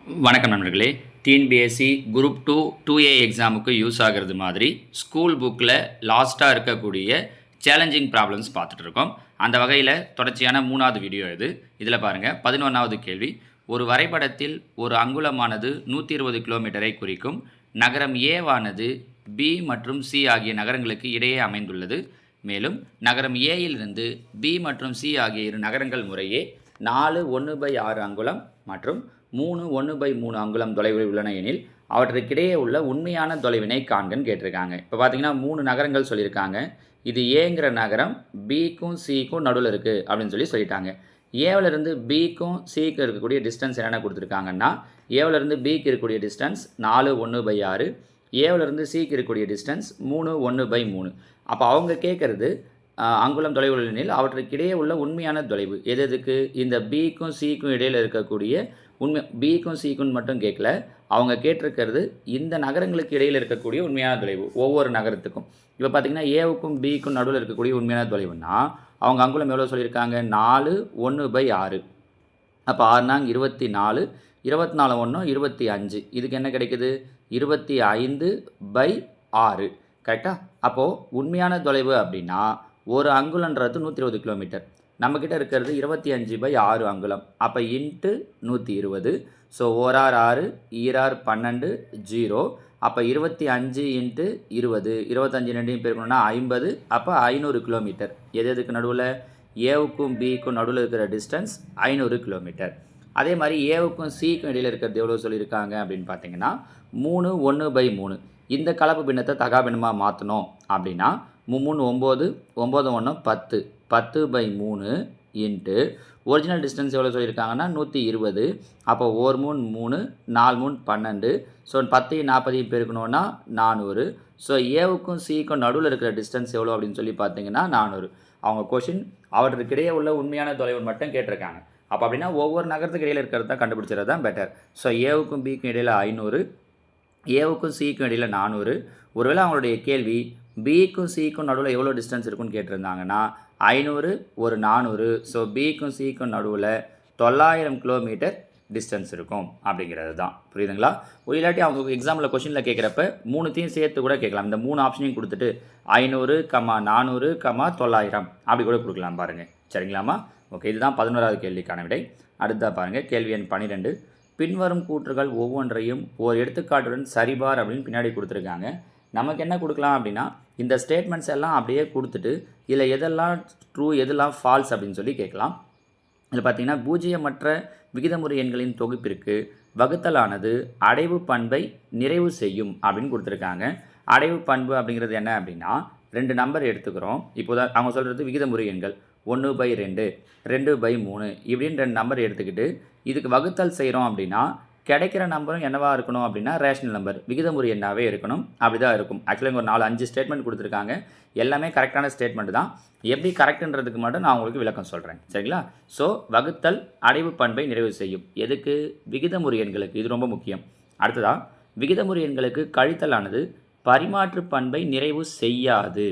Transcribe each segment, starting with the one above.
வணக்கம் நண்பர்களே. TNPSC group 2 2A எக்ஸாமுக்கு யூஸ் ஆகிறது மாதிரி ஸ்கூல் புக்கில் லாஸ்ட்டாக இருக்கக்கூடிய சேலஞ்சிங் ப்ராப்ளம்ஸ் பார்த்துட்டு இருக்கோம். அந்த வகையில் தொடர்ச்சியான 3வது வீடியோ இது. இதில் பாருங்கள், 11வது கேள்வி. ஒரு வரைபடத்தில் ஒரு அங்குலமானது 120 கிலோமீட்டரை குறிக்கும். நகரம் ஏவானது பி மற்றும் சி ஆகிய நகரங்களுக்கு இடையே அமைந்துள்ளது. மேலும் நகரம் ஏயிலிருந்து பி மற்றும் சி ஆகிய இரு நகரங்கள் முறையே 4 1/6 அங்குலம் மற்றும் 3 1/3 அங்குலம் தொலைவில் உள்ளன எனில் அவற்றுக்கிடையே உள்ள உண்மையான தொலைவினை காண்கன்னு கேட்டிருக்காங்க. இப்போ பார்த்தீங்கன்னா 3 நகரங்கள் சொல்லியிருக்காங்க. இது ஏங்கிற நகரம் பிக்கும் சிக்கும் நடுவில் இருக்குது அப்படின்னு சொல்லிட்டாங்க. ஏவிலிருந்து பிக்கும் சிக்கு இருக்கக்கூடிய டிஸ்டன்ஸ் என்னென்ன கொடுத்துருக்காங்கன்னா, ஏவிலிருந்து பிக்கு இருக்கக்கூடிய டிஸ்டன்ஸ் 4 1/6, ஏவிலிருந்து சிக்கு இருக்கக்கூடிய டிஸ்டன்ஸ் 3 1/3. அப்போ அவங்க கேட்குறது அங்குலம் தொலைவில் எனில் அவற்றுக்கிடையே உள்ள உண்மையான தொலைவு எதுக்கு? இந்த பிக்கும் சிக்கும் இடையில் இருக்கக்கூடிய உண்மை பிக்கும் சிக்கும் மட்டும் கேட்கல, அவங்க கேட்டிருக்கிறது இந்த நகரங்களுக்கு இடையில் இருக்கக்கூடிய உண்மையான தொலைவு ஒவ்வொரு நகரத்துக்கும். இப்போ பார்த்தீங்கன்னா ஏவுக்கும் பிக்கும் நடுவில் இருக்கக்கூடிய உண்மையான தொலைவுன்னா அவங்க அங்குலம் எவ்வளோ சொல்லியிருக்காங்க? 4 1/6. அப்போ 6 24, 24 1 25. இதுக்கு என்ன கிடைக்குது? 25/6. கரெக்டாக? அப்போது உண்மையான தொலைவு அப்படின்னா ஒரு அங்குலன்றது 120 கிலோமீட்டர். நம்மக்கிட்ட இருக்கிறது 25/6 அங்குலம். அப்போ இன்ட்டு 120. ஸோ 1 6 ஈரார் 12 0. அப்போ 25 இன்ட்டு 20, 25 ரெண்டையும் பெருக்கணும்னா 50. அப்போ 500 கிலோமீட்டர். எதுக்கு நடுவில்? ஏவுக்கும் பிக்கும் நடுவில் இருக்கிற டிஸ்டன்ஸ் 500 கிலோமீட்டர். அதே மாதிரி ஏவுக்கும் சிக்கும் இடையில் இருக்கிறது எவ்வளோ சொல்லியிருக்காங்க அப்படின்னு பார்த்தீங்கன்னா 3 1/3. இந்த கலப்பு பின்னத்தை தகா பின்னமாக மாற்றணும் அப்படின்னா 3 9 9 1 10 10/3 இன்ட்டு ஒரிஜினல் டிஸ்டன்ஸ் எவ்வளோ சொல்லியிருக்காங்கன்னா 120. அப்போ 1 3 3 4 3 12. ஸோ 10 40 பெருக்கணும்னா 400. ஸோ ஏவுக்கும் சிக்கும் நடுவில் இருக்கிற டிஸ்டன்ஸ் எவ்வளோ அப்படின்னு சொல்லி பார்த்தீங்கன்னா 400. அவங்க கொஷின் அவற்றுக்கிடையே உள்ள உண்மையான தொலைவு மட்டும் கேட்டிருக்காங்க. அப்போ அப்படின்னா ஒவ்வொரு நகரத்துக்கு இடையில் இருக்கிறது தான் கண்டுபிடிச்சது தான் பெட்டர். ஸோ ஏவுக்கும் பிக்கும் இடையில் 500, ஏவுக்கும் சிக்கும் இடையில் 400. ஒருவேளை அவங்களுடைய கேள்வி பிக்கும் சிக்கும் நடுவில் எவ்வளோ டிஸ்டன்ஸ் இருக்குன்னு கேட்டிருந்தாங்கன்னா 500 ஒரு 400. ஸோ பிக்கும் சிக்கும் நடுவில் 900 கிலோமீட்டர் டிஸ்டன்ஸ் இருக்கும் அப்படிங்கிறது தான். புரியுதுங்களா? இல்லாட்டி அவங்க எக்ஸாமில் கொஷினில் கேட்குறப்ப 3த்தையும் சேர்த்து கூட கேட்கலாம். இந்த 3 ஆப்ஷனையும் கொடுத்துட்டு 500 400 900 அப்படி கூட கொடுக்கலாம் பாருங்கள். சரிங்களாமா? ஓகே, இதுதான் 11வது கேள்விக்கான விடை. அடுத்ததாக பாருங்கள், கேள்வி எண் 12. பின்வரும் கூற்றுகள் ஒவ்வொன்றையும் ஒரு எடுத்துக்காட்டுடன் சரிபார் அப்படின்னு பின்னாடி கொடுத்துருக்காங்க. நமக்கு என்ன கொடுக்கலாம் அப்படின்னா, இந்த ஸ்டேட்மெண்ட்ஸ் எல்லாம் அப்படியே கொடுத்துட்டு இதில் எதெல்லாம் ட்ரூ எதெல்லாம் ஃபால்ஸ் அப்படின்னு சொல்லி கேட்கலாம். இதில் பார்த்தீங்கன்னா பூஜ்ஜியமற்ற விகிதமுறை எண்களின் தொகுப்பிற்கு வகுத்தலானது அடைவு பண்பை நிறைவு செய்யும் அப்படின்னு கொடுத்துருக்காங்க. அடைவு பண்பு அப்படிங்கிறது என்ன அப்படின்னா, 2 நம்பர் எடுத்துக்கிறோம். இப்போதான் அவங்க சொல்கிறது விகிதமுறை எண்கள் 1/2 2/3 இப்படின்னு 2 நம்பர் எடுத்துக்கிட்டு இதுக்கு வகுத்தல் செய்கிறோம் அப்படின்னா கிடைக்கிற நம்பரும் என்னவாக இருக்கணும் அப்படின்னா ரேஷனல் நம்பர், விகிதமுறை எண்ணாகவே இருக்கணும். அப்படி தான் இருக்கும். ஆக்சுவலாக ஒரு 4-5 ஸ்டேட்மெண்ட் கொடுத்துருக்காங்க. எல்லாமே கரெக்டான ஸ்டேட்மெண்ட் தான். எப்படி கரெக்டுன்றதுக்கு மட்டும் நான் உங்களுக்கு விளக்கம் சொல்கிறேன். சரிங்களா? ஸோ வகுத்தல் அடைவு பண்பை நிறைவு செய்யும். எதுக்கு? விகிதமுறை எண்களுக்கு. இது ரொம்ப முக்கியம். அடுத்ததாக விகிதமுறை எண்களுக்கு கழித்தலானது பரிமாற்று பண்பை நிறைவு செய்யாது.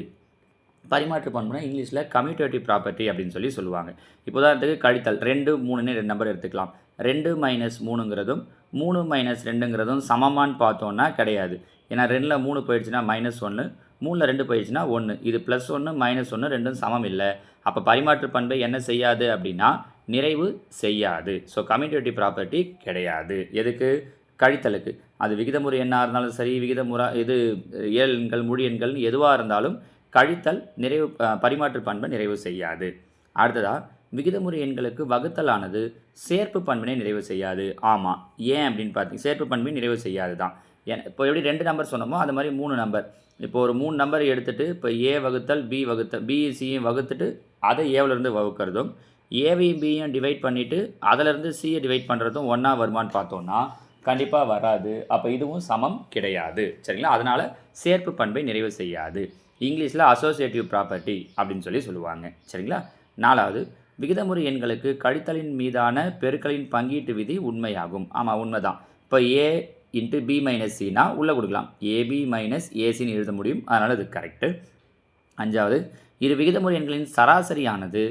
பரிமாற்று பண்புனா இங்கிலீஷில் கம்யூட்டேட்டிவ் ப்ராப்பர்ட்டி அப்படின்னு சொல்லுவாங்க. இப்போ உதாரணத்துக்கு கழித்தல் 2 3 2 நம்பர் எடுத்துக்கலாம். 2 - 3ங்கிறதும் 3 - 2ங்கிறதும் சமமானு பார்த்தோன்னா கிடையாது. ஏன்னா 2ல் 3 போயிடுச்சுன்னா -1, 3ல் 2 போயிடுச்சுன்னா 1. இது +1 -1 ரெண்டும் சமம் இல்லை. அப்போ பரிமாற்று பண்பை என்ன செய்யாது அப்படின்னா நிறைவு செய்யாது. ஸோ கம்யூட்டேட்டிவ் ப்ராப்பர்ட்டி கிடையாது. எதுக்கு? கழித்தலுக்கு. அது விகிதமுறை எண்ணாக இருந்தாலும் சரி, விகிதமுறை இது இயல் எண்கள் முழு எண்கள் எதுவாக இருந்தாலும் கழித்தல் நிறைவு பரிமாற்று பண்பை நிறைவு செய்யாது. அடுத்ததாக விகிதமுறை எண்களுக்கு வகுத்தலானது சேர்ப்பு பண்பினை நிறைவு செய்யாது. ஆமாம். ஏன் அப்படின்னு பார்த்தீங்க, சேர்ப்பு பண்பை நிறைவு செய்யாது தான். இப்போ எப்படி 2 நம்பர் சொன்னோமோ அது மாதிரி 3 நம்பர். இப்போ ஒரு 3 நம்பர் எடுத்துகிட்டு இப்போ ஏ வகுத்தல் பி வகுத்தல் பிசியும் வகுத்துட்டு அதை ஏவிலேருந்து வகுக்கிறதும், ஏவையும் பியும் டிவைட் பண்ணிவிட்டு அதிலேருந்து சியை டிவைட் பண்ணுறதும் ஒன்றா வருமானு பார்த்தோன்னா கண்டிப்பாக வராது. அப்போ இதுவும் சமம் கிடையாது. சரிங்களா? அதனால் சேர்ப்பு பண்பை நிறைவு செய்யாது. இங்கிலீஷில் அசோசியேட்டிவ் ப்ராப்பர்ட்டி அப்படின்னு சொல்லுவாங்க. சரிங்களா? 4வது விகிதமுறை எண்களுக்கு கழித்தலின் மீதான பெருக்கலின் பங்கீட்டு விதி உண்மையாகும். ஆமாம், உண்மை தான். இப்போ ஏ இன்ட்டு பி மைனஸ் சினா உள்ளே கொடுக்கலாம். ஏபி மைனஸ் ஏசின்னு எழுத முடியும். அதனால் இது கரெக்டு. 5வது இரு விகிதமுறை எண்களின் சராசரியானது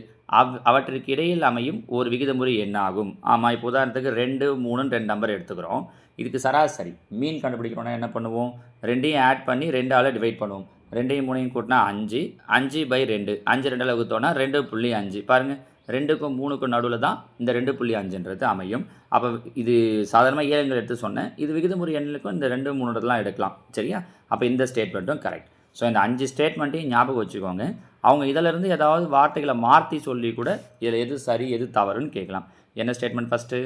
அவற்றிற்கு இடையில் அமையும் ஒரு விகிதமுறை எண்ணாகும். ஆமாம், இப்போ உதாரணத்துக்கு 2, 3ன்னு 2 நம்பர் எடுத்துக்கிறோம். இதுக்கு சராசரி மீன் கண்டுபிடிக்கிறோன்னா என்ன பண்ணுவோம், 2ஐயும் ஆட் பண்ணி 2ஆல் டிவைட் பண்ணுவோம். 2ஐயும் 3ஐயும் கூட்டினா 5, 5/2, 5 2ஆல் வகுத்தோன்னா 2.5. பாருங்கள், 2க்கும் 3க்கும் நடுவில் தான் இந்த 2.5ன்றது அமையும். அப்போ இது சாதாரணமாக இயலங்கள் எடுத்து சொன்னேன். இது விகிதமுறை எண்ணுக்கும் இந்த 2, 3 எடுக்கலாம். சரியா? அப்போ இந்த ஸ்டேட்மெண்ட்டும் கரெக்ட். ஸோ இந்த 5 ஸ்டேட்மெண்ட்டையும் ஞாபகம் வச்சுக்கோங்க. அவங்க இதிலிருந்து ஏதாவது வார்த்தைகளை மாற்றி சொல்லி கூட இதில் எது சரி எது தவறுன்னு கேட்கலாம். என்ன ஸ்டேட்மெண்ட் ஃபஸ்ட்டு?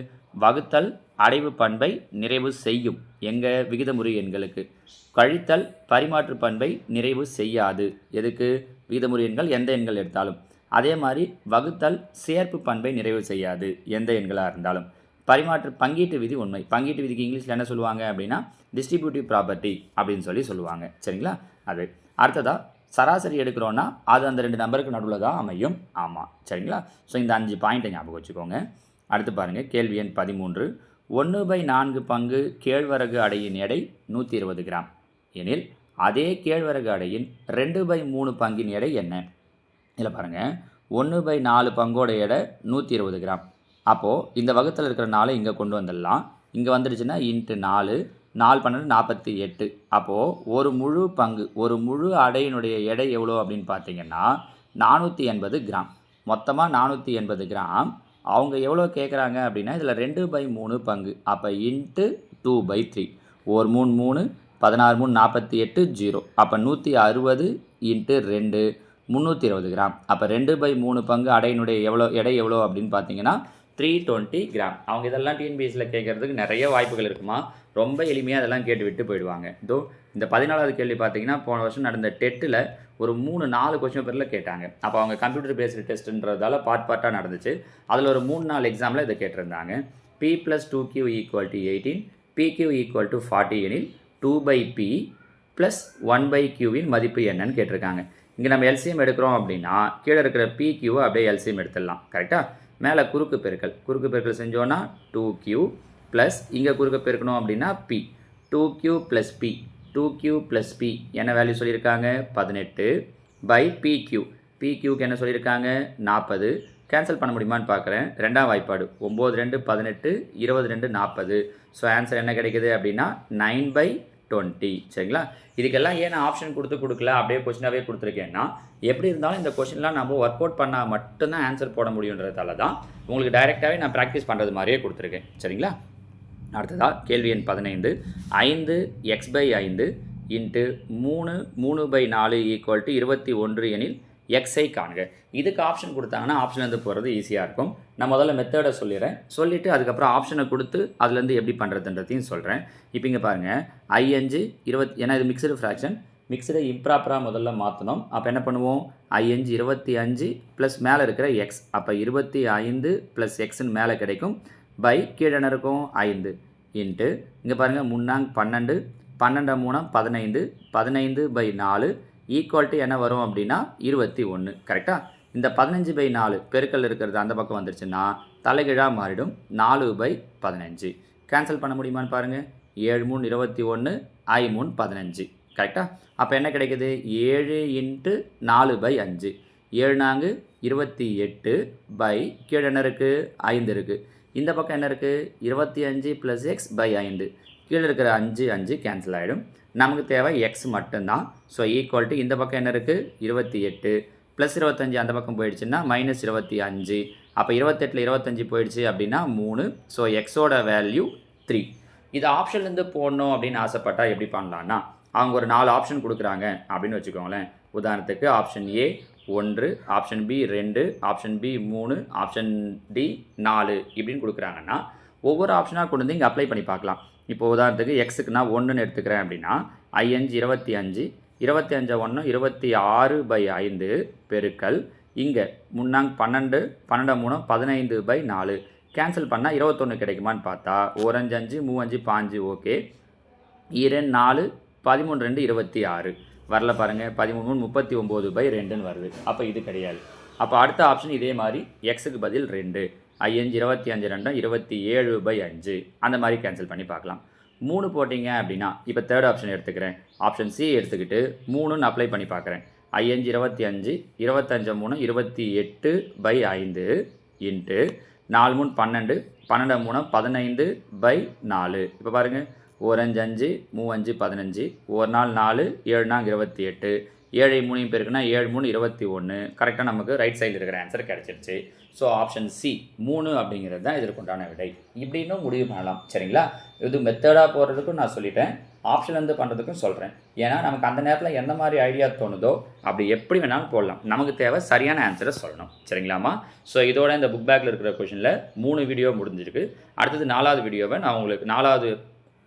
வகுத்தல் அடைவு பண்பை நிறைவு செய்யும் எங்கள் விகிதமுறை எண்களுக்கு. கழித்தல் பரிமாற்று பண்பை நிறைவு செய்யாது. எதுக்கு? விகிதமுறை எண்கள் எந்த எண்கள் எடுத்தாலும். அதே மாதிரி வகுத்தல் சேர்ப்பு பண்பை நிறைவு செய்யாது எந்த எண்களாக இருந்தாலும். பரிமாற்று பங்கீட்டு விதி உண்மை. பங்கீட்டு விதிக்கு இங்கிலீஷில் என்ன சொல்லுவாங்க அப்படின்னா டிஸ்ட்ரிபியூட்டிவ் ப்ராப்பர்ட்டி அப்படின்னு சொல்லுவாங்க. சரிங்களா? அது அடுத்ததாக சராசரி எடுக்கிறோன்னா அது அந்த 2 நம்பருக்கு நடுவில் தான் அமையும். ஆமாம், சரிங்களா? ஸோ இந்த 5 பாயிண்ட்டை ஞாபகம் வச்சுக்கோங்க. அடுத்து பாருங்கள், கேள்வி எண் 13. 1/4 பங்கு கேழ்வரகு அடையின் எடை 120 கிராம் எனில் அதே கேழ்வரகு அடையின் 2/3 பங்கின் எடை என்ன? இதில் பாருங்கள், 1/4 பங்கோட எடை 120 கிராம். அப்போது இந்த வகுத்தில் இருக்கிற 4 இங்கே கொண்டு வந்துடலாம். இங்கே வந்துடுச்சுன்னா இன்ட்டு 4, 4 12 48. அப்போது ஒரு முழு பங்கு, ஒரு முழு அடையினுடைய எடை எவ்வளோ அப்படின்னு பார்த்தீங்கன்னா 480 கிராம். மொத்தமாக 480 கிராம். அவங்க எவ்வளோ கேட்குறாங்க அப்படின்னா இதில் 2/3 பங்கு. அப்போ இன்ட்டு 2/3. 1 3 3, 16 3 48, 0. அப்போ 160 இன்ட்டு 2, 320 கிராம். அப்போ 2/3 பங்கு அடையினுடைய எடை எவ்வளோ அப்படின்னு பார்த்தீங்கன்னா 320 கிராம். அவங்க இதெல்லாம் டிஎன்பிஎஸ்சியில் கேட்குறதுக்கு நிறைய வாய்ப்புகள் இருக்குமா. ரொம்ப எளிமையாக அதெல்லாம் கேட்டு விட்டு போயிடுவாங்க. இந்த 14வது கேள்வி பார்த்தீங்கன்னா போன வருஷம் நடந்த டெட்டில் ஒரு 3-4 கொஸ்டின் பேப்பரில் கேட்டாங்க. அப்போ அவங்க கம்ப்யூட்டர் பேஸ்டு டெஸ்ட்டுன்றதால பார்ட்டாக நடந்துச்சு. அதில் ஒரு 3-4 எக்ஸாமில் இதை கேட்டிருந்தாங்க. P + 2Q = 18, PQ = 40 எனில் 2/P + 1/Qவின் மதிப்பு என்னன்னு கேட்டிருக்காங்க. இங்கே நம்ம எல்சிஎம் எடுக்கிறோம் அப்படின்னா கீழே இருக்கிற PQவை அப்படியே எல்சிஎம் எடுத்துடலாம். கரெக்டாக? மேலே குறுக்கு பெருக்கல் செஞ்சோன்னா 2Q ப்ளஸ் இங்கே குறுக்கு பெருக்கணும் அப்படின்னா P. 2Q + P. 2Q + P என்ன வேல்யூ சொல்லியிருக்காங்க? 18/PQ. PQக்கு என்ன சொல்லியிருக்காங்க? 40. கேன்சல் பண்ண முடியுமான்னு பார்க்குறேன். 2ஆம் வாய்ப்பாடு 9 2 18, 22 40. ஸோ ஆன்சர் என்ன கிடைக்குது அப்படின்னா 9/20. சரிங்களா? இதுக்கெல்லாம் ஏன் ஆப்ஷன் கொடுக்கல அப்படியே கொஸ்டினாகவே கொடுத்துருக்கேன்னா எப்படி இருந்தாலும் இந்த கொஸ்டின்லாம் நம்ம ஒர்க் அவுட் பண்ணால் மட்டும்தான் ஆன்சர் போட முடியுன்றதால தான் உங்களுக்கு டைரெக்டாகவே நான் ப்ராக்டிஸ் பண்ணுறது மாதிரியே கொடுத்துருக்கேன். சரிங்களா? அடுத்ததாக கேள்வி எண் 15. 5x/5 இன்ட்டு 3/4 = 21 எனில் எக்ஸை காண்க. இதுக்கு ஆப்ஷன் கொடுத்தாங்கன்னா ஆப்ஷன்லேருந்து போகிறது ஈஸியாக இருக்கும். நான் முதல்ல மெத்தடை சொல்லிடுறேன். சொல்லிவிட்டு அதுக்கப்புறம் ஆப்ஷனை கொடுத்து அதுலேருந்து எப்படி பண்ணுறதுன்றதையும் சொல்கிறேன். இப்போ இங்கே பாருங்கள், 5 20, ஏன்னா இது மிக்சடு ஃப்ராக்ஷன். மிக்சடை இம்ப்ராப்பராக முதல்ல மாற்றணும். அப்போ என்ன பண்ணுவோம்? 5 25 ப்ளஸ் மேலே இருக்கிற எக்ஸ். அப்போ 25 ப்ளஸ் எக்ஸ்ன்னு மேலே கிடைக்கும். பை கீழே என்ன இருக்கும்? 5 இன்ட்டு இங்கே பாருங்கள் 3 12, 12 3 15, 15/4 ஈக்குவல் என்ன வரும் அப்படின்னா 21. கரெக்டாக? இந்த 15/4 பெருக்கல் இருக்கிறது அந்த பக்கம் வந்துருச்சுன்னா தலைகீழாக மாறிடும். 4/15. கேன்சல் பண்ண முடியுமான்னு பாருங்கள். 7 3 21, I 3 15. கரெக்டாக? அப்போ என்ன கிடைக்குது? 7 × 4/5. 7 4 28 பை கீழே என்ன இருக்குது? 5 இருக்குது. இந்த பக்கம் என்ன இருக்குது? 25 + x/5. கீழே இருக்கிற 5 5 கேன்சல் ஆகிடும். நமக்கு தேவை எக்ஸ் மட்டும்தான். ஸோ ஈக்குவல் இந்த பக்கம் என்ன இருக்குது? 28 ப்ளஸ் 25 அந்த பக்கம் போயிடுச்சுன்னா -25. அப்போ 28ல் 25 போயிடுச்சு அப்படின்னா 3. ஸோ எக்ஸோட வேல்யூ 3. இது ஆப்ஷன்லேருந்து போடணும் அப்படின்னு ஆசைப்பட்டால் எப்படி பண்ணலான்னா அவங்க ஒரு 4 ஆப்ஷன் கொடுக்குறாங்க அப்படின்னு வச்சுக்கோங்களேன். உதாரணத்துக்கு option A 1, option B 2, option B 3, option D 4 இப்படின்னு கொடுக்குறாங்கன்னா ஒவ்வொரு ஆப்ஷனாக கொண்டு வந்து இங்கே அப்ளை பண்ணி பார்க்கலாம். இப்போ உதாரணத்துக்கு எக்ஸுக்கு நான் 1ன்னு எடுத்துக்கிறேன் அப்படின்னா 5 25, 25 1 26/5 பெருக்கல் இங்கே 3 12, 12 3 15/4. கேன்சல் பண்ணால் 21 கிடைக்குமான்னு பார்த்தா 1 5 5 3 5 5. ஓகே. 2 4 13 2 26 வரல பாருங்கள். 13 39/2ன்னு வருது. அப்போ இது கிடையாது. அப்போ அடுத்த ஆப்ஷன் இதே மாதிரி எக்ஸுக்கு பதில் 2, 5 25 2 27/5 அந்த மாதிரி கேன்சல் பண்ணி பார்க்கலாம். 3 போட்டிங்க அப்படின்னா இப்போ தேர்ட் ஆப்ஷன் எடுத்துக்கிறேன். ஆப்ஷன் சி எடுத்துக்கிட்டு 3ன்னு அப்ளை பண்ணி பார்க்குறேன். ஐயஞ்சு 25, 25 3 28/5 இன்ட்டு 4 3 12, 12 3 15/4. இப்போ பாருங்கள், ஒரு 5 5, 3 5 15, ஒரு நாள் 4, 7 நாள் 28, 7 3 பேருக்குன்னா 7 3 21. கரெக்டாக நமக்கு ரைட் சைடில் இருக்கிற ஆன்சர் கிடச்சிருச்சு. ஸோ ஆப்ஷன் சி 3 அப்படிங்கிறது தான் இதற்குண்டான விடை. இப்படின்னும் முடிவு பண்ணலாம். சரிங்களா? இது மெத்தடாக போகிறதுக்கும் நான் சொல்லிட்டேன், ஆப்ஷன்லேருந்து பண்ணுறதுக்கும் சொல்கிறேன். ஏன்னா நமக்கு அந்த நேரத்தில் எந்த மாதிரி ஐடியா தோணுதோ அப்படி எப்படி வேணாலும் போடலாம். நமக்கு தேவை சரியான ஆன்சரை சொல்லணும். சரிங்களாம்மா? ஸோ இதோட இந்த புக் பேக்கில் இருக்கிற கொஷனில் 3 வீடியோ முடிஞ்சிருக்கு. அடுத்தது 4வது வீடியோவை நான் உங்களுக்கு 4வது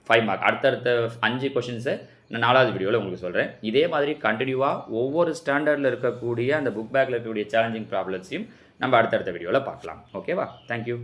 5 மார்க் அடுத்தடுத்த 5 கொஷின்ஸை நான் 4வது வீடியோவில் உங்களுக்கு சொல்கிறேன். இதே மாதிரி கண்டினியூவாக ஒவ்வொரு ஸ்டாண்டர்டில் இருக்கக்கூடிய அந்த புக் பேக்கில் இருக்கக்கூடிய சேலஞ்சிங் ப்ராப்ளம்ஸையும் நம்ம அடுத்தடுத்த வீடியோவில் பார்க்கலாம். ஓகேவா? தேங்க்யூ.